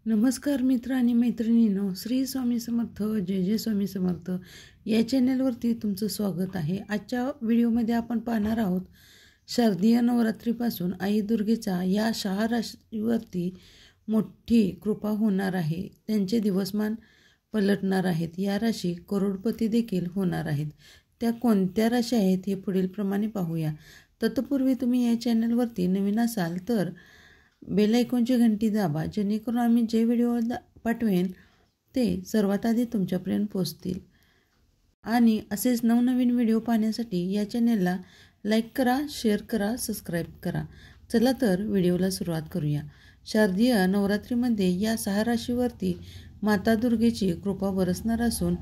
नमस्कार मित्र आणि मैत्रिणींनो, श्री स्वामी समर्थ, जय जय स्वामी समर्थ या चॅनलवरती तुमचं स्वागत आहे। आजच्या व्हिडिओमध्ये आपण पाहणार आहोत शारदीय नवरात्रीपासून आई दुर्गेचा या 6 राशीवरती मोठी कृपा होणार आहे। त्यांचे दिवसमान पलटणार आहेत। या राशी करोडपती देखील होणार आहेत। त्या कोणत्या राशी आहेत हे पुढील प्रमाणे पाहूया। तत्पूर्वी तुम्ही या चॅनलवरती नवीन असाल तर बेल आयकॉनची घंटी दाबा, जेणेकरून आम्ही जे व्हिडिओ पाठवेन ते सर्वात आधी तुमच्यापर्यंत पोहोचतील। आणि असेच नवनवीन व्हिडिओ पाहण्यासाठी या चॅनलला लाईक करा, शेअर करा, सबस्क्राईब करा। चला तर व्हिडिओला सुरुवात करूया। शारदीय नवरात्रीमध्ये या 6 राशीवरती माता दुर्गेची कृपा बरसणार असून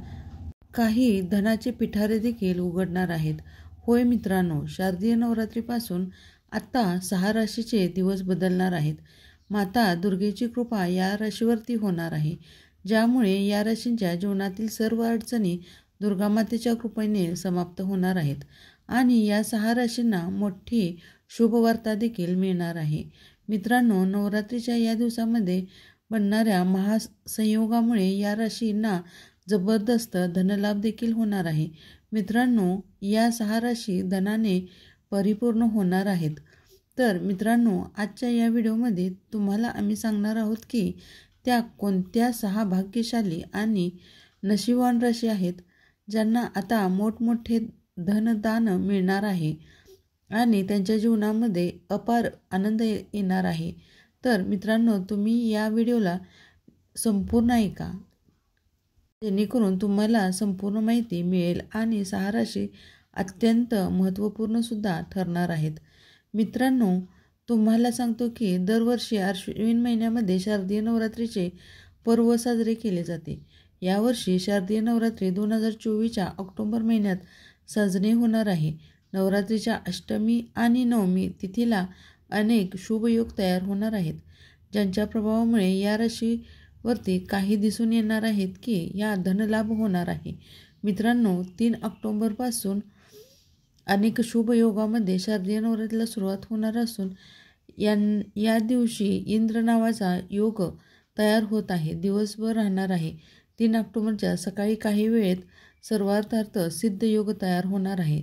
काही धनाचे पिठारे देखील उघडणार आहेत। होय मित्रांनो, शारदीय नवरात्रीपासून आता 6 राशीचे दिवस बदलणार आहेत। माता दुर्गेची कृपा या राशीवरती होणार आहे, ज्यामुळे या राशींच्या जीवनातील सर्व अडचणी दुर्गा मातेच्या कृपेने समाप्त होणार आहेत आणि या 6 राशींना मोठी शुभवार्ता देखील मिळणार आहे। मित्रांनो, नवरात्रीच्या या दिवसामध्ये बनणाऱ्या महासंयोगामुळे या राशींना जबरदस्त धनलाभ देखील होणार आहे। मित्रांनो, या 6 राशी धनाने परिपूर्ण होणार आहेत। तर मित्रांनो, आजच्या या व्हिडिओमध्ये तुम्हाला आम्ही सांगणार आहोत की त्या कोणत्या 6 भाग्यशाली आणि नशीबवान राशी आहेत, ज्यांना आता मोठमोठे धनदान मिळणार आहे आणि त्यांच्या जीवनामध्ये अपार आनंद येणार आहे। तर मित्रांनो, तुम्ही या व्हिडिओला संपूर्ण ऐका, जेणेकरून तुम्हाला संपूर्ण माहिती मिळेल आणि 6 राशी अत्यंत महत्त्वपूर्ण सुद्धा ठरणार आहेत। मित्रांनो, तुम्हाला सांगतो की दरवर्षी अश्विन महिन्यामध्ये शारदीय नवरात्रीचे पर्व साजरे केले जाते। यावर्षी शारदीय नवरात्री 2024च्या ऑक्टोबर महिन्यात साजरे होणार आहे। नवरात्रीच्या अष्टमी आणि नवमी तिथीला अनेक शुभयोग तयार होणार आहेत, ज्यांच्या प्रभावामुळे या राशीवरती काही दिसून येणार आहेत की या धनलाभ होणार आहे। मित्रांनो, 3 ऑक्टोबरपासून अनेक शुभयोगामध्ये शारदीय नवरात्रीला सुरुवात होणार असून या दिवशी इंद्र नावाचा योग तयार होत आहे, दिवसभर राहणार आहे। 3 ऑक्टोबरच्या सकाळी काही वेळेत सर्वार्थार्थ सिद्ध योग तयार होणार आहे।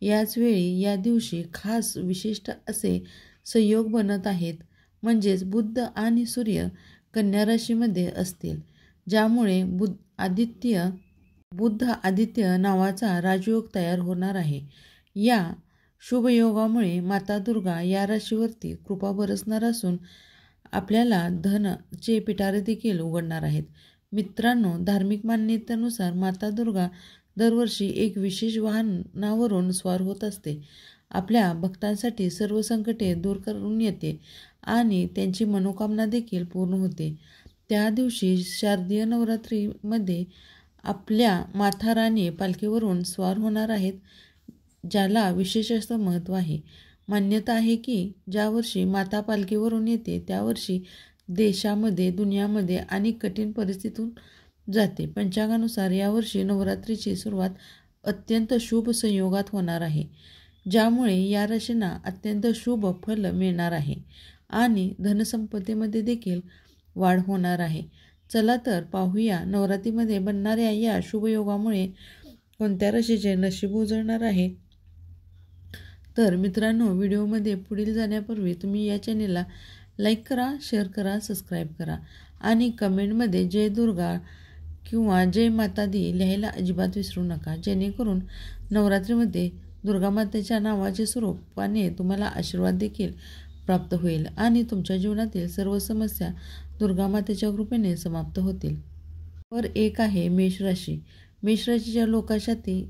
याच वेळी या दिवशी खास विशिष्ट असे संयोग बनत आहेत, म्हणजेच बुध आणि सूर्य कन्या राशीमध्ये असतील, ज्यामुळे बुध आदित्य नावाचा राजयोग तयार होणार आहे। या शुभयोगामुळे माता दुर्गा या राशीवरती कृपा बरसणार असून आपल्याला धनचे पिटारे देखील उघडणार आहेत। मित्रांनो, धार्मिक मान्यतेनुसार माता दुर्गा दरवर्षी एक विशेष वाहनावरून स्वार होत असते, आपल्या भक्तांसाठी सर्व संकटे दूर करून येते आणि त्यांची मनोकामना देखील पूर्ण होते। त्या दिवशी शारदीय नवरात्रीमध्ये आपल्या माता राणी पालखीवरून स्वार होणार आहेत, ज्याला विशेष असं महत्त्व आहे। मान्यता आहे की ज्या वर्षी माता पालखीवरून येते त्या वर्षी देशामध्ये, दुनियामध्ये अनेक कठीण परिस्थितीतून जाते। पंचांगानुसार यावर्षी नवरात्रीची सुरुवात अत्यंत शुभ संयोगात होणार आहे, ज्यामुळे या राशींना अत्यंत शुभ फल मिळणार आहे आणि धनसंपत्तीमध्ये देखील वाढ होणार आहे। चला तर पाहूया, नवरात्रीमध्ये बनणाऱ्या या शुभयोगामुळे कोणत्या राशीचे नशीब उजळणार आहे। तर मित्रांनो, व्हिडिओमध्ये पुढील जाण्यापूर्वी तुम्ही या चॅनलला लाईक करा, शेअर करा, सबस्क्राईब करा आणि कमेंटमध्ये जय दुर्गा किंवा जय माता दी लिहायला अजिबात विसरू नका, जेणेकरून नवरात्रीमध्ये दुर्गा मातेच्या नावाचे स्वरूपाने तुम्हाला आशीर्वाद देखील प्राप्त होईल आणि तुमच्या जीवनातील सर्व समस्या दुर्गा मातेच्या कृपेने समाप्त होतील। वर एक आहे मेष राशी। मेष राशीच्या लोकांसाठी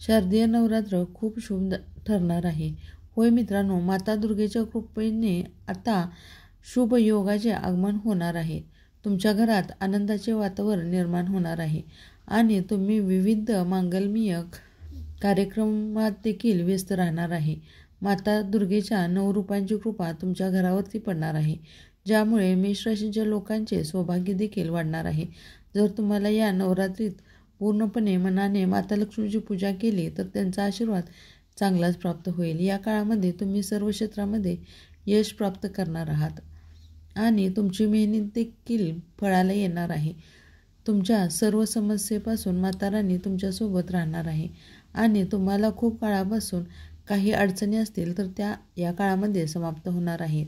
शारदीय नवरात्र खूप शुभ ठरणार आहे। होय मित्रांनो, माता दुर्गेच्या कृपेने आता शुभ योगाचे आगमन होणार आहे। तुमच्या घरात आनंदाचे वातावरण निर्माण होणार आहे आणि तुम्ही विविध मांगल्यमय कार्यक्रमात देखील व्यस्त राहणार आहे। माता दुर्गेच्या 9 रूपांची कृपा तुमच्या घरावरती पडणार आहे, ज्यामुळे मेष राशीच्या लोकांचे सौभाग्य देखील वाढणार आहे। जर तुम्हाला या नवरात्रीत पूर्णपणे मनाने माता लक्ष्मीची पूजा केली तर त्यांचा आशीर्वाद चांगलाच प्राप्त होईल। या काळामध्ये तुम्ही सर्व क्षेत्रामध्ये यश प्राप्त करणार आहात आणि तुमची मेहनत देखील फळाला येणार आहे. तुमच्या सर्व समस्येपासून माता राणी तुमच्यासोबत राहणार आहे आणि तुम्हाला खूप काळापासून काही अडचणी असतील तर त्या या काळामध्ये समाप्त होणार आहेत.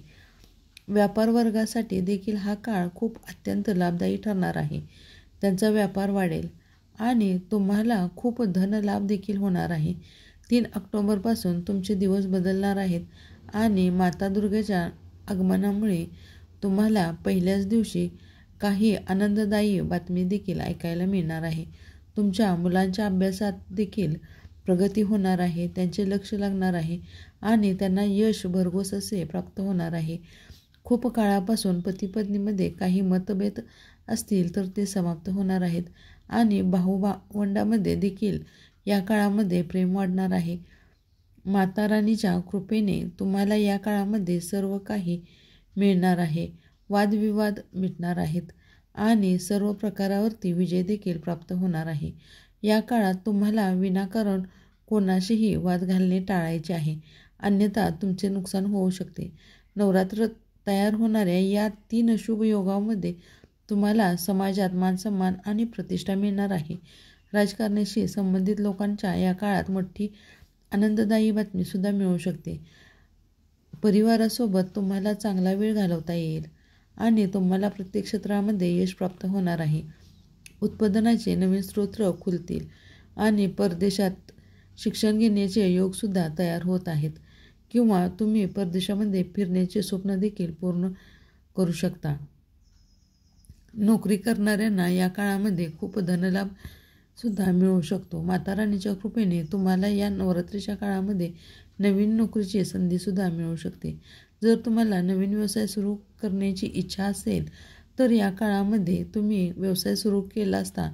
व्यापार वर्गासाठी देखील हा काळ खूप अत्यंत लाभदायी ठरणार आहे. त्यांचा व्यापार वाढेल आणि तुम्हाला खूप धनलाभ देखील होणार आहे. 3 ऑक्टोबरपासून तुमचे दिवस बदलणार आहेत आणि माता दुर्गेच्या आगमनामुळे तुम्हाला पहिल्याच दिवशी काही आनंददायी बातमी देखील ऐकायला मिळणार आहे. तुमच्या मुलांच्या अभ्यासात देखील प्रगती होणार आहे, त्यांचे लक्ष लागणार आहे आणि त्यांना यश भरघोस असे प्राप्त होणार आहे. खूप काळापासून पती-पत्नीमध्ये काही मतभेद असतील तर ते समाप्त होणार आहेत आणि भाऊ-भावंडामध्ये देखील या काळामध्ये प्रेम वाढणार आहे. माता राणीच्या कृपेने तुम्हाला या काळामध्ये सर्व काही मिळणार आहे. वादविवाद मिटणार आहेत आणि सर्व प्रकारावरती विजय देखील प्राप्त होणार आहे. या काळात तुम्हाला विनाकारण कोणाशीही वाद घालणे टाळायचे आहे, अन्यथा तुमचे नुकसान होऊ शकते. नवरात्र तयार होणाऱ्या या 3 शुभ योगामध्ये तुम्हाला समाजात मानसन्मान आणि प्रतिष्ठा मिळणार आहे. राजकारणाशी संबंधित लोकांच्या या काळात मोठी आनंददायी बातमीसुद्धा मिळू शकते. परिवारासोबत तुम्हाला चांगला वेळ घालवता येईल आणि तुम्हाला प्रत्येक क्षेत्रामध्ये यश प्राप्त होणार आहे. उत्पादनाचे नवीन स्रोत खुलतील आणि परदेशात शिक्षण घेण्याचे योगसुद्धा तयार होत आहेत किंवा तुम्ही परदेशामध्ये फिरण्याचे स्वप्न देखील पूर्ण करू शकता. नोकरी करणाऱ्यांना या काळामध्ये खूप धनलाभ सुद्धा मिळू शकतो. माता राणीच्या कृपेने तुम्हाला या नवरात्रीच्या काळामध्ये नवीन नोकरीची संधीसुद्धा मिळू शकते. जर तुम्हाला नवीन व्यवसाय सुरू करण्याची इच्छा असेल तर या काळामध्ये तुम्ही व्यवसाय सुरू केला असता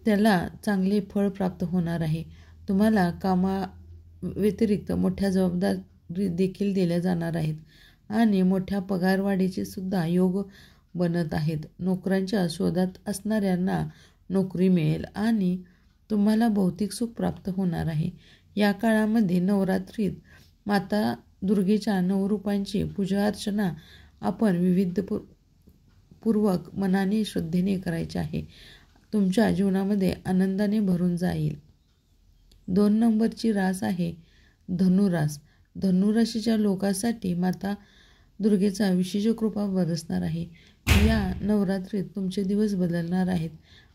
त्याला चांगले फळ प्राप्त होणार आहे. तुम्हाला कामाव्यतिरिक्त मोठ्या जबाबदारी देखील दिल्या जाणार आहेत आणि मोठ्या पगारवाढीचे सुद्धा योग बनत आहेत. नोकऱ्यांच्या शोधात असणाऱ्यांना नोकरी मिळेल आणि तुम्हाला भौतिक सुख प्राप्त होणार आहे. या काळामध्ये नवरात्रीत माता दुर्गेच्या 9 रूपांची पूजा अर्चना आपण विविधपूर्वक मनाने श्रद्धेने करायचे आहे. तुमच्या जीवनामध्ये आनंदाने भरून जाईल. 2 नंबरची रास आहे धनुरास. धनुराशीच्या लोकांसाठी माता दुर्गेचा विशेष कृपा बरसणार आहे. या नवरात्रीत तुमचे दिवस बदलणार आहेत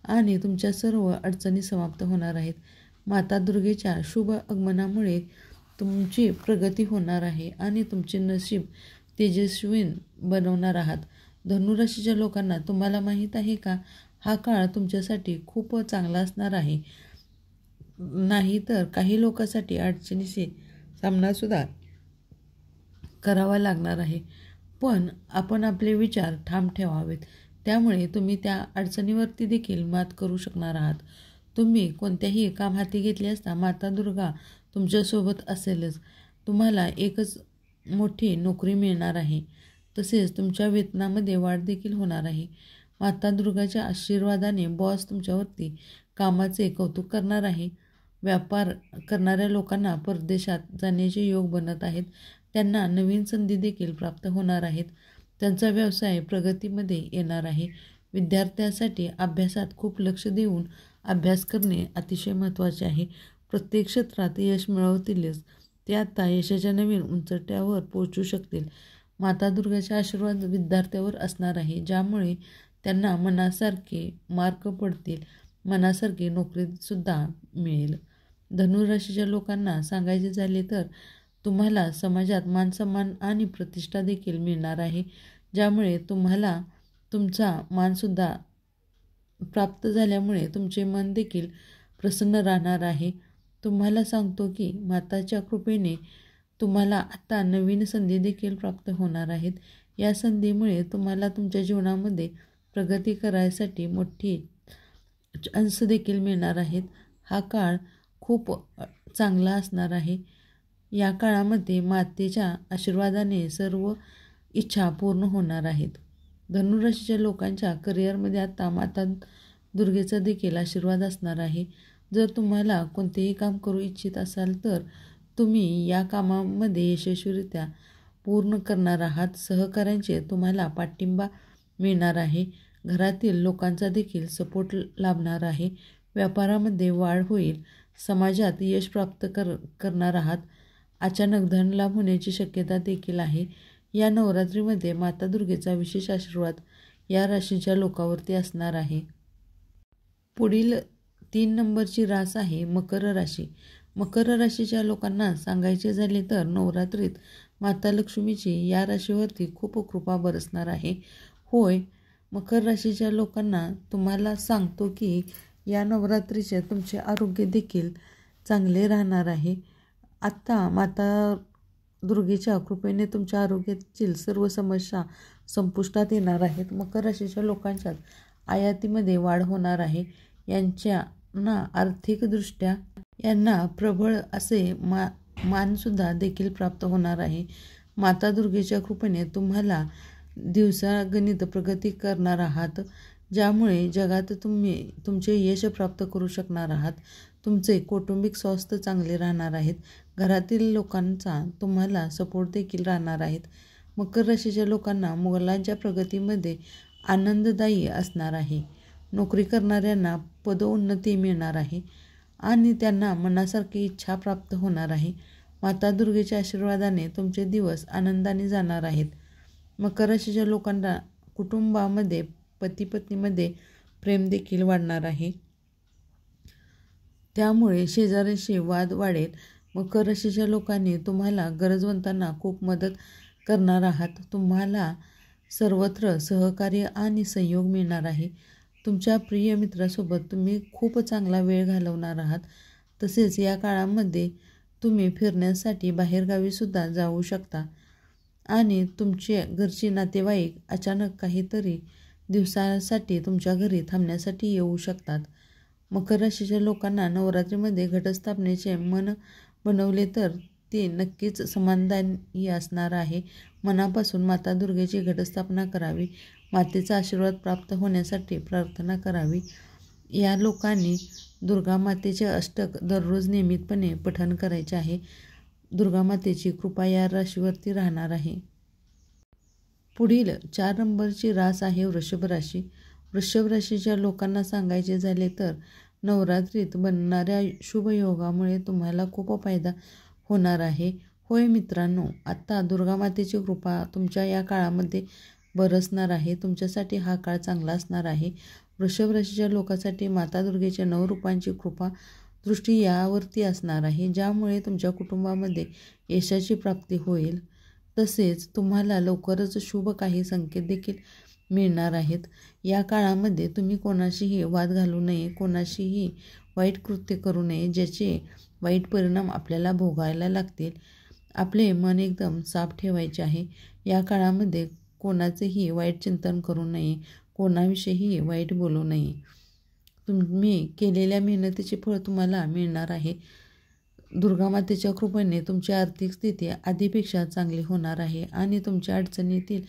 आणि तुमच्या सर्व अडचणी समाप्त होणार आहेत. माता दुर्गेच्या शुभ आगमनामुळे तुमची प्रगती होणार आहे आणि तुमचे नशीब तेजस्वी बनवणार आहात. धनुराशीच्या लोकांना तुम्हाला माहीत आहे का, हा काळ तुमच्यासाठी खूप चांगला असणार आहे. नाही तर काही लोकांसाठी अडचणीशी सामनासुद्धा करावा लागणार आहे, पण आपण आपले विचार ठाम ठेवावेत. त्यामुळे तुम्ही त्या अडचणीवरती देखील मात करू शकणार आहात. तुम्ही कोणत्याही काम हाती घेतले असता माता दुर्गा तुमच्यासोबत असेलच. तुम्हाला एकच मोठी नोकरी मिळणार आहे. तसेच तुमच्या वेतनामध्ये वाढ देखील होणार आहे. माता दुर्गाच्या आशीर्वादाने बॉस तुमच्यावरती कामाचे कौतुक करणार आहे. व्यापार करणाऱ्या लोकांना परदेशात जाण्याचे योग बनत आहेत. त्यांना नवीन संधी देखील प्राप्त होणार आहेत. त्यांचा व्यवसाय प्रगतीमध्ये येणार आहे. विद्यार्थ्यांसाठी अभ्यासात खूप लक्ष देऊन अभ्यास करणे अतिशय महत्त्वाचे आहे. प्रत्येक क्षेत्रात यश मिळवतीलच. ते आता यशाच्या नवीन उंचवट्यावर पोहोचू शकतील. माता दुर्गाचा आशीर्वाद विद्यार्थ्यावर असणार आहे, ज्यामुळे त्यांना मनासारखे मार्क पडतील, मनासारखी नोकरीसुद्धा मिळेल. धनुराशीच्या लोकांना सांगायचे झाले तर तुम्हाला समाजात मानसन्मान आणि प्रतिष्ठा देखील मिळणार आहे, ज्यामुळे तुम्हाला तुमचा मानसुद्धा प्राप्त झाल्यामुळे तुमचे मन देखील प्रसन्न राहणार आहे. तुम्हाला सांगतो की माताच्या कृपेने तुम्हाला आता नवीन संधी देखील प्राप्त होणार आहेत. या संधीमुळे तुम्हाला तुमच्या जीवनामध्ये प्रगती करायसाठी मोठी चान्स देखील मिळणार आहेत. हा काळ खूप चांगला असणार आहे. या काळामध्ये मातेच्या आशीर्वादाने सर्व इच्छा पूर्ण होणार आहेत. धनुराशीच्या लोकांच्या करिअरमध्ये आता माता दुर्गेचा देखील आशीर्वाद असणार आहे. जर तुम्हाला कोणतेही काम करू इच्छित असाल तर तुम्ही या कामामध्ये यशस्वीरित्या पूर्ण करणार आहात. सहकाऱ्यांचे तुम्हाला पाठिंबा मिळणार आहे. घरातील लोकांचा देखील सपोर्ट लाभणार आहे. व्यापारामध्ये वाढ होईल. समाजात यश प्राप्त करणार आहात. अचानक धनलाभ होण्याची शक्यता देखील आहे. या नवरात्रीमध्ये माता दुर्गेचा विशेष आशीर्वाद या राशीच्या लोकांवरती असणार आहे. पुढील 3 नंबरची रास आहे मकर राशी. मकर राशीच्या लोकांना सांगायचे झाले तर नवरात्रीत माता लक्ष्मीची या राशीवरती खूप कृपा बरसणार आहे. होय, मकर राशीच्या लोकांना तुम्हाला सांगतो की या नवरात्रीचे तुमचे आरोग्य देखील चांगले राहणार आहे. आत्ता माता दुर्गेच्या कृपेने तुमच्या आरोग्यातील सर्व समस्या संपुष्टात येणार आहेत. मकर राशीच्या लोकांच्यात आयातीमध्ये वाढ होणार आहे. यांना आर्थिकदृष्ट्या यांना प्रबळ असे मानसुद्धा देखील प्राप्त होणार आहे. माता दुर्गेच्या कृपेने तुम्हाला दिवसागणित प्रगती करणार आहात, ज्यामुळे जगात तुम्ही तुमचे यश प्राप्त करू शकणार आहात. तुमचे कौटुंबिक स्वास्थ्य चांगले राहणार आहेत. घरातील लोकांचा तुम्हाला सपोर्ट देखील राहणार आहेत. मकर राशीच्या लोकांना मुलांच्या प्रगतीमध्ये आनंददायी असणार आहे. नोकरी करणाऱ्यांना पदोन्नती मिळणार आहे आणि त्यांना मनासारखी इच्छा प्राप्त होणार आहे. माता दुर्गेच्या आशीर्वादाने तुमचे दिवस आनंदाने जाणार आहेत. मकर राशीच्या लोकांना कुटुंबामध्ये पती-पत्नीमध्ये प्रेम देखील वाढणार आहे. त्यामुळे शेजाऱ्यांशी वाद वाढेल. मकर राशीच्या लोकांनी तुम्हाला गरजवंतांना खूप मदत करणार आहात. तुम्हाला सर्वत्र सहकार्य आणि सहयोग मिळणार आहे. तुमच्या प्रिय मित्रासोबत तुम्ही खूप चांगला वेळ घालवणार आहात. तसेच या काळामध्ये तुम्ही फिरण्यासाठी बाहेरगावीसुद्धा जाऊ शकता आणि तुमचे घरचे नातेवाईक अचानक काहीतरी दिवसासाठी तुमच्या घरी थांबण्यासाठी येऊ शकतात. मकर राशीच्या लोकांना नवरात्रीमध्ये घटस्थापनेचे मन बनवले तर ते नक्कीच समाधानी असणार आहे. मनापासून माता दुर्गेची घटस्थापना करावी. मातेचा आशीर्वाद प्राप्त होण्यासाठी प्रार्थना करावी. या लोकांनी दुर्गामातेचे अष्टक दररोज नियमितपणे पठण करायचे आहे. दुर्गामातेची कृपा या राशीवरती राहणार आहे. पुढील 4 नंबरची रास आहे वृषभ राशी. वृषभ राशीच्या लोकांना सांगायचे झाले तर नवरात्रीत बनणाऱ्या शुभयोगामुळे तुम्हाला खूप फायदा होणार आहे. होय मित्रांनो, आत्ता दुर्गामातेची कृपा तुमच्या या काळामध्ये बरसणार आहे. तुमच्यासाठी हा काळ चांगला असणार आहे. वृषभ राशीच्या लोकांसाठी माता दुर्गेच्या 9 रूपांची कृपा दृष्टी यावरती असणार आहे, ज्यामुळे तुमच्या कुटुंबामध्ये यशाची प्राप्ती होईल. तसेच तुम्हाला लवकरच शुभ काही संकेत देखील मिळणार आहेत. या काळामध्ये तुम्ही कोणाशीही वाद घालू नये, कोणाशीही वाईट कृत्य करू नये, ज्याचे वाईट परिणाम आपल्याला भोगायला लागतील. आपले मन एकदम साफ ठेवायचे आहे. या काळामध्ये कोणाचेही वाईट चिंतन करू नये, कोणाविषयीही वाईट बोलू नये. तुम्ही केलेल्या मेहनतीचे फळ तुम्हाला मिळणार आहे. दुर्गामातेच्या कृपेने तुमची आर्थिक स्थिती आधीपेक्षा चांगली होणार आहे आणि तुमच्या अडचणीतील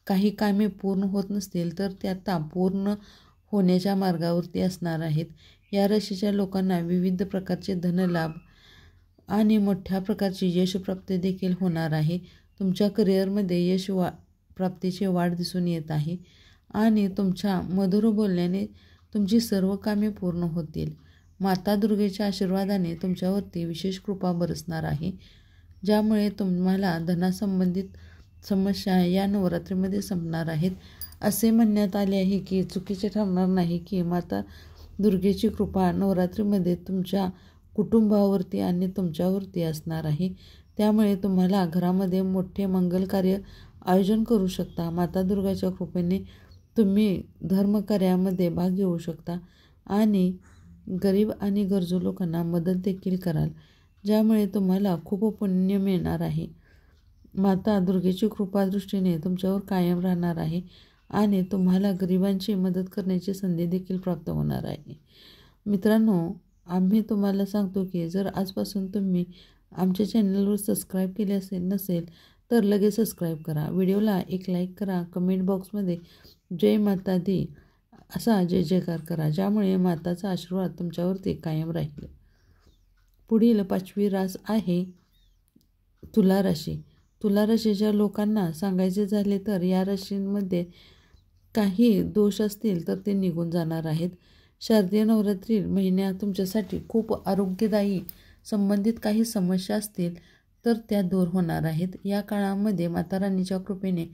काही कामे पूर्ण होत नसतील तर ते आता पूर्ण होण्याच्या मार्गावरती असणार आहेत. या राशीच्या लोकांना विविध प्रकारचे धनलाभ आणि मोठ्या प्रकारची यशप्राप्ती देखील होणार आहे. तुमच्या करिअरमध्ये यश प्राप्तीची वाढ दिसून येत आहे आणि तुमच्या मधुर बोलण्याने तुमची सर्व कामे पूर्ण होतील. माता दुर्गेच्या आशीर्वादाने तुमच्यावरती विशेष कृपा बरसणार आहे, ज्यामुळे तुम्हाला धनासंबंधित समस्या या नवरात्रीमध्ये संपणार आहेत. असे म्हणण्यात आले आहे की चुकीचे ठरणार नाही की माता दुर्गेची कृपा नवरात्रीमध्ये तुमच्या कुटुंबावरती आणि तुमच्यावरती असणार आहे. त्यामुळे तुम्हाला घरामध्ये मोठे मंगलकार्य आयोजन करू शकता. माता दुर्गाच्या कृपेने तुम्ही धर्मकार्यामध्ये भाग घेऊ शकता आणि गरीब आणि गरजू लोकांना मदत देखील कराल, ज्यामुळे तुम्हाला खूप पुण्य मिळणार आहे. माता दुर्गेची कृपा दृष्टीने तुमच्यावर कायम राहणार आहे आणि तुम्हाला गरिबांची मदत करण्याची संधी देखील प्राप्त होणार आहे. मित्रांनो, आम्ही तुम्हाला सांगतो की जर आजपासून तुम्ही आमच्या चॅनलवर सबस्क्राईब केले नसेल तर लगेच सबस्क्राईब करा. व्हिडिओला एक लाईक करा. कमेंट बॉक्समध्ये जय माता दी असा जय जयकार करा, ज्यामुळे माताचा आशीर्वाद तुमच्यावरती कायम राहील. पुढील 5वी रास आहे तुला राशी. तुला राशीच्या लोकांना सांगायचे झाले तर या राशींमध्ये काही दोष असतील तर ते निघून जाणार आहेत. शारदीय नवरात्री महिन्यात तुमच्यासाठी खूप आरोग्यदायी संबंधित काही समस्या असतील तर त्या दूर होणार आहेत. या काळामध्ये माता राणीच्या कृपेने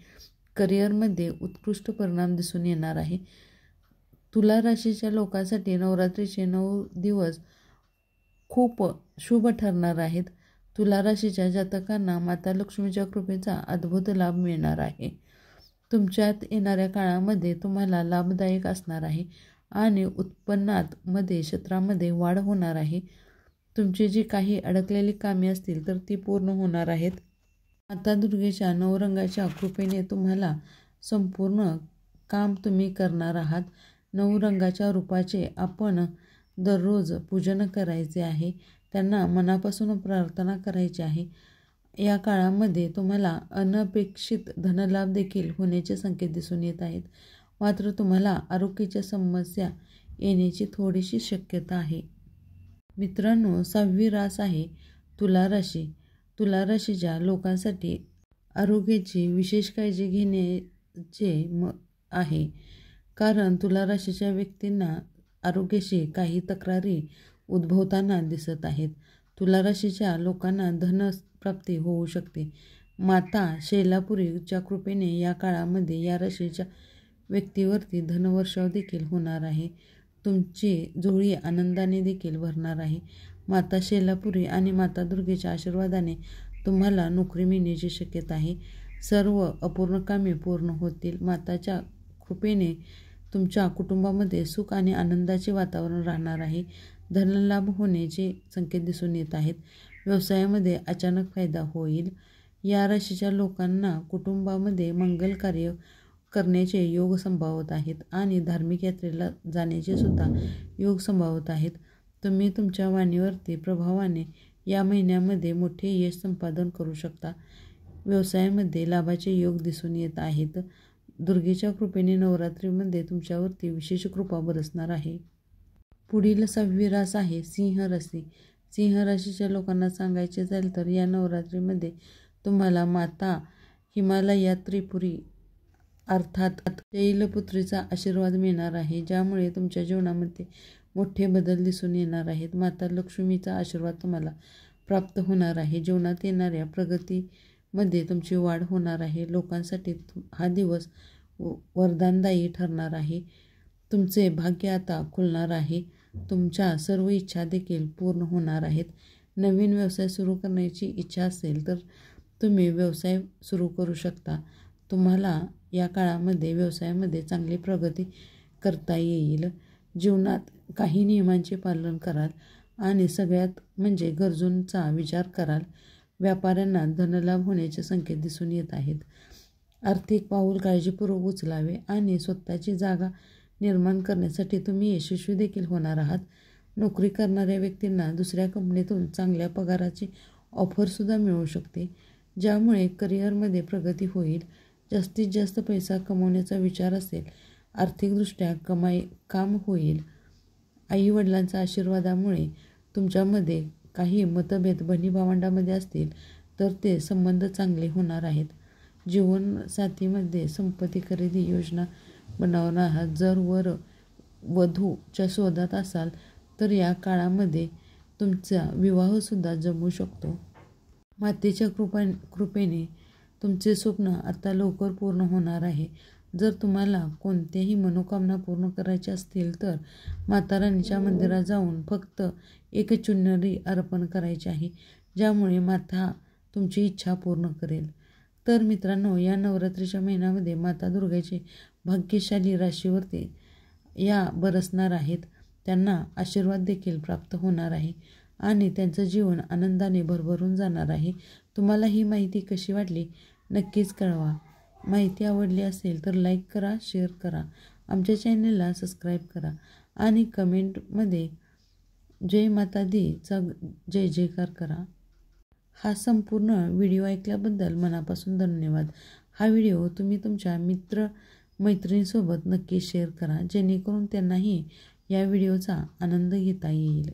करिअरमध्ये उत्कृष्ट परिणाम दिसून येणार आहे. तुला राशीच्या लोकांसाठी नवरात्रीचे 9 दिवस खूप शुभ ठरणार आहेत. तुला राशीच्या जातकांना माता लक्ष्मीच्या कृपेचा अद्भुत लाभ मिळणार आहे. तुमच्यात येणाऱ्या काळामध्ये तुम्हाला लाभदायक असणार आहे आणि उत्पन्नात क्षेत्रामध्ये वाढ होणार आहे. तुमची जी काही अडकलेली कामे असतील तर ती पूर्ण होणार आहेत. माता दुर्गेच्या 9 रंगाच्या कृपेने तुम्हाला संपूर्ण काम तुम्ही करणार आहात. 9 रंगाच्या रूपाचे आपण दररोज पूजन करायचे आहे. त्यांना मनापासून प्रार्थना करायची आहे. या काळामध्ये तुम्हाला अनपेक्षित धनलाभ देखील होण्याचे संकेत दिसून येत आहेत. मात्र तुम्हाला आरोग्याच्या समस्या येण्याची थोडीशी शक्यता आहे. मित्रांनो, 6वी रास आहे तुला राशी. तुला राशीच्या लोकांसाठी आरोग्याची विशेष काळजी घेण्याचे आहे, कारण तुला राशीच्या व्यक्तींना आरोग्याशी काही तक्रारी उद्भवताना दिसत आहेत. तुला राशीच्या लोकांना धनप्राप्ती होऊ शकते. माता शैलापुरीच्या कृपेने या काळामध्ये या राशीच्या व्यक्तीवरती धनवर्षाव देखील होणार आहे. तुमची झोळी आनंदाने देखील भरणार आहे. माता शैलापुरी आणि माता दुर्गेच्या आशीर्वादाने तुम्हाला नोकरी मिळण्याची शक्यता आहे. सर्व अपूर्ण कामे पूर्ण होतील. माताच्या कृपेने तुमच्या कुटुंबामध्ये सुख आणि आनंदाचे वातावरण राहणार आहे. धनलाभ होण्याचे संकेत दिसून येत आहेत. व्यवसायामध्ये अचानक फायदा होईल. या राशीच्या लोकांना कुटुंबामध्ये मंगल कार्य करण्याचे योग संभावत आहेत आणि धार्मिक यात्रेला जाण्याचे सुद्धा योग संभावत आहेत. तुम्ही तुमच्या वाणीवरती प्रभावाने या महिन्यामध्ये मोठे यश संपादन करू शकता. व्यवसायामध्ये लाभाचे योग दिसून येत आहेत. दुर्गेच्या कृपेने नवरात्रीमध्ये तुमच्यावरती विशेष कृपा बरसणार आहे. पुढील 6वी रास आहे सिंह राशी. सिंह राशीच्या लोकांना सांगायचे झाले तर या नवरात्रीमध्ये तुम्हाला माता हिमालया त्रिपुरी अर्थात शैलपुत्रीचा आशीर्वाद मिळणार आहे, ज्यामुळे तुमच्या जीवनामध्ये मोठे बदल दिसून येणार आहेत. माता लक्ष्मीचा आशीर्वाद तुम्हाला प्राप्त होणार आहे. जीवनात येणाऱ्या प्रगतीमध्ये तुमची वाढ होणार आहे. लोकांसाठी हा दिवस वरदानदायी ठरणार आहे. तुमचे भाग्य आता खुलणार आहे. तुमच्या सर्व इच्छा देखील पूर्ण होणार आहेत. नवीन व्यवसाय सुरू करण्याची इच्छा असेल तर तुम्ही व्यवसाय सुरू करू शकता. तुम्हाला या काळामध्ये व्यवसायामध्ये चांगली प्रगती करता येईल. जीवनात काही नियमांचे पालन कराल आणि सगळ्यात म्हणजे गरजूंचा विचार कराल. व्यापाऱ्यांना धनलाभ होण्याचे संकेत दिसून येत आहेत. आर्थिक पाऊल काळजीपूर्वक उचलावे आणि स्वतःची जागा निर्माण करण्यासाठी तुम्ही यशस्वी देखील होणार आहात. नोकरी करणाऱ्या व्यक्तींना दुसऱ्या कंपनीतून चांगल्या पगाराची ऑफरसुद्धा मिळू शकते, ज्यामुळे करिअरमध्ये प्रगती होईल. जास्तीत जास्त पैसा कमवण्याचा विचार असेल, आर्थिकदृष्ट्या काम होईल. आईवडिलांच्या आशीर्वादामुळे तुमच्यामध्ये काही मतभेद बहिणीभावंडामध्ये असतील तर ते संबंध चांगले होणार आहेत. जीवनसाथीमध्ये संपत्ती खरेदी योजना बनवणार आहात. जर वधूच्या शोधात असाल तर या काळामध्ये तुमचा विवाहसुद्धा जमू शकतो. मातेच्या कृपेने तुमचे स्वप्न आता लवकर पूर्ण होणार आहे. जर तुम्हाला कोणत्याही मनोकामना पूर्ण करायच्या असतील तर माता राणीच्या मंदिरात जाऊन फक्त एक चुनरी अर्पण करायची आहे, ज्यामुळे माता तुमची इच्छा पूर्ण करेल. तर मित्रांनो, या नवरात्रीच्या महिन्यामध्ये माता दुर्गाचे भाग्यशाली राशीवरती या बरसणार आहेत. त्यांना आशीर्वाद देखील प्राप्त होणार आहे आणि त्यांचं जीवन आनंदाने भरभरून जाणार आहे. तुम्हाला ही माहिती कशी वाटली नक्कीच कळवा. माहिती आवडली असेल तर लाईक करा, शेअर करा, आमच्या चॅनलला सबस्क्राईब करा आणि कमेंटमध्ये जय माता दीचा जय जयकार करा. हा संपूर्ण व्हिडिओ ऐकल्याबद्दल मनापासून धन्यवाद. हा व्हिडिओ तुम्ही तुमच्या मैत्रिणींसोबत नक्की शेअर करा, जेणेकरून त्यांनाही या व्हिडिओचा आनंद घेता येईल.